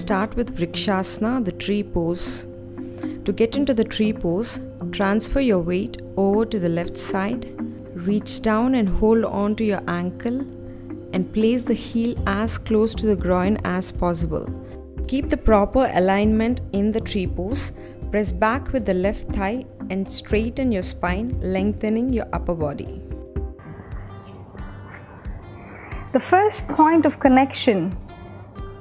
start with Vrksasana, the tree pose. To get into the tree pose, transfer your weight over to the left side, reach down and hold on to your ankle and place the heel as close to the groin as possible. Keep the proper alignment in the tree pose. Press back with the left thigh and straighten your spine, lengthening your upper body. The first point of connection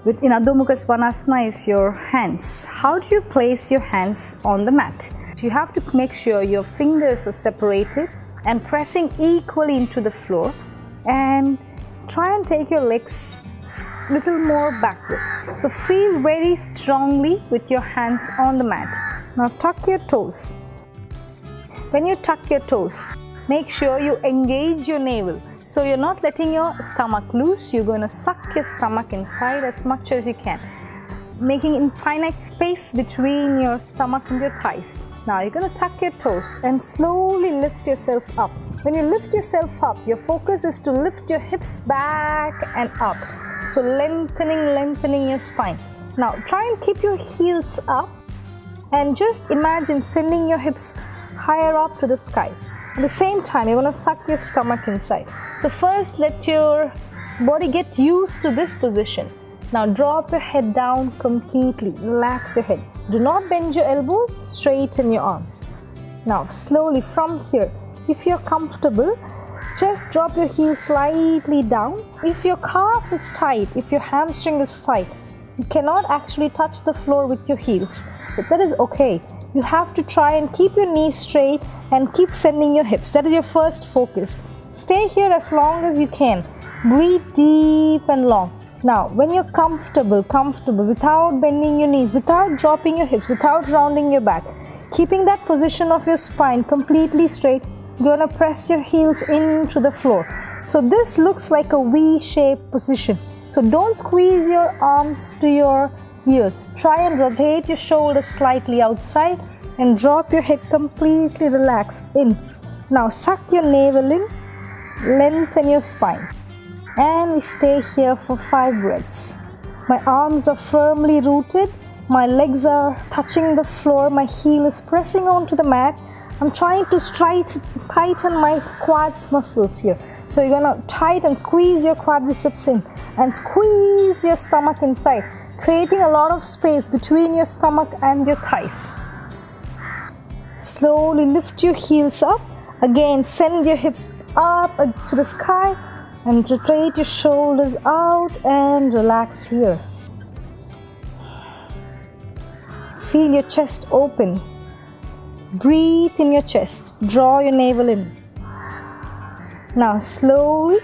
in Adho Mukha Shvanasana is your hands. How do you place your hands on the mat? You have to make sure your fingers are separated and pressing equally into the floor, and try and take your legs a little more backward. So feel very strongly with your hands on the mat. Now tuck your toes. When you tuck your toes, make sure you engage your navel. So you're not letting your stomach loose, you're going to suck your stomach inside as much as you can, making infinite space between your stomach and your thighs. Now you're going to tuck your toes and slowly lift yourself up. When you lift yourself up, your focus is to lift your hips back and up. So lengthening your spine. Now try and keep your heels up and just imagine sending your hips higher up to the sky. At the same time, you want to suck your stomach inside. So first let your body get used to this position. Now drop your head down completely. Relax your head. Do not bend your elbows, straighten your arms. Now slowly from here, if you're comfortable, just drop your heels slightly down. If your calf is tight, if your hamstring is tight, you cannot actually touch the floor with your heels. But that is okay. You have to try and keep your knees straight and keep sending your hips. That is your first focus. Stay here as long as you can. Breathe deep and long. Now, when you're comfortable, without bending your knees, without dropping your hips, without rounding your back, keeping that position of your spine completely straight, you're going to press your heels into the floor. So this looks like a V-shaped position. So don't squeeze your arms to your ears. Try and rotate your shoulders slightly outside and drop your head completely relaxed in. Now suck your navel in, lengthen your spine, and we stay here for 5 breaths. My arms are firmly rooted, my legs are touching the floor, my heel is pressing onto the mat. I'm trying to tighten my quads muscles here. So you're going to tighten, squeeze your quadriceps in and squeeze your stomach inside, creating a lot of space between your stomach and your thighs. Slowly lift your heels up. Again, send your hips up to the sky and rotate your shoulders out and relax here. Feel your chest open. Breathe in your chest. Draw your navel in. Now slowly,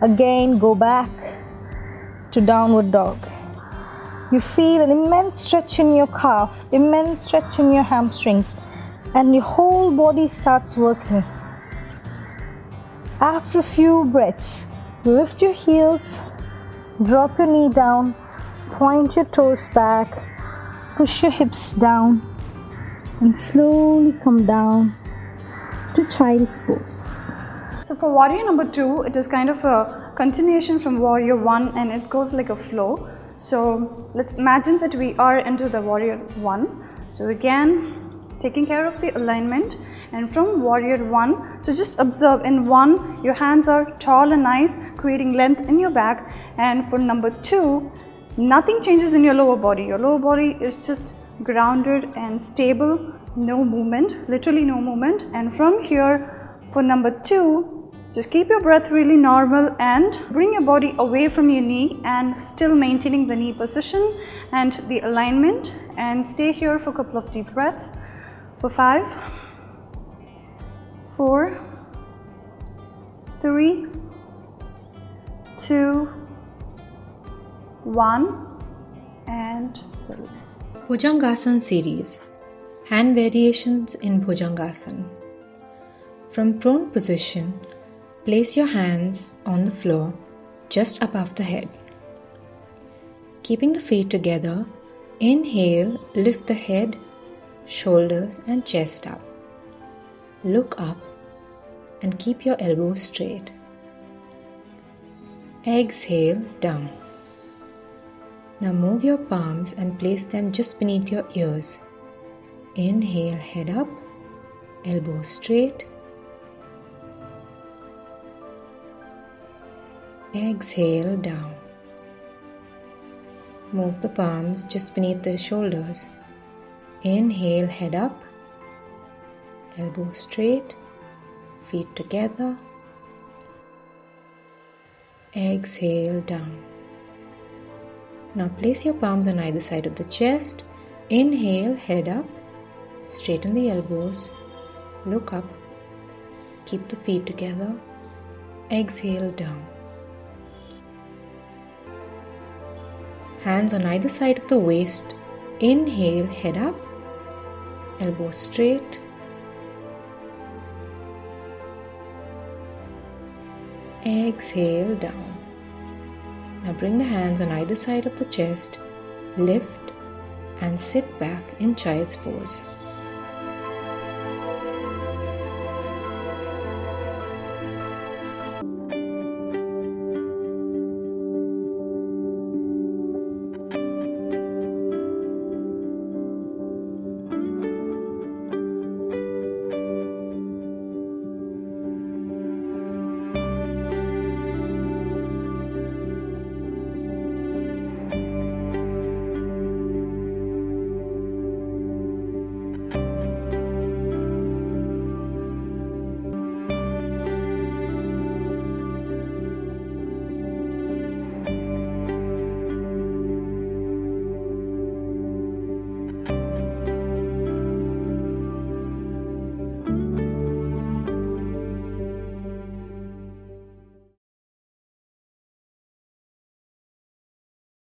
again go back to downward dog. You feel an immense stretch in your calf, immense stretch in your hamstrings, and your whole body starts working. After a few breaths, lift your heels, drop your knee down, point your toes back, push your hips down, and slowly come down to child's pose. So for warrior number 2, it is kind of a continuation from warrior 1 and it goes like a flow. So let's imagine that we are into the warrior 1. So again, taking care of the alignment, and from warrior 1, so just observe in 1, your hands are tall and nice, creating length in your back, and for number 2, nothing changes in your lower body. Your lower body is just grounded and stable, no movement, literally no movement. And from here, for number 2, just keep your breath really normal and bring your body away from your knee and still maintaining the knee position and the alignment, and stay here for a couple of deep breaths for 5, 4, 3, 2, 1, and release. Bhujangasana series. Hand variations in Bhujangasana. From prone position, place your hands on the floor just above the head. Keeping the feet together, inhale, lift the head, shoulders and chest up. Look up and keep your elbows straight. Exhale down. Now move your palms and place them just beneath your ears. Inhale, head up, elbows straight. Exhale, down. Move the palms just beneath the shoulders. Inhale, head up, elbows straight, feet together. Exhale, down. Now place your palms on either side of the chest. Inhale, head up, straighten the elbows, look up, keep the feet together. Exhale, down. Hands on either side of the waist. Inhale, head up, elbows straight. Exhale, down. Now bring the hands on either side of the chest, lift and sit back in child's pose.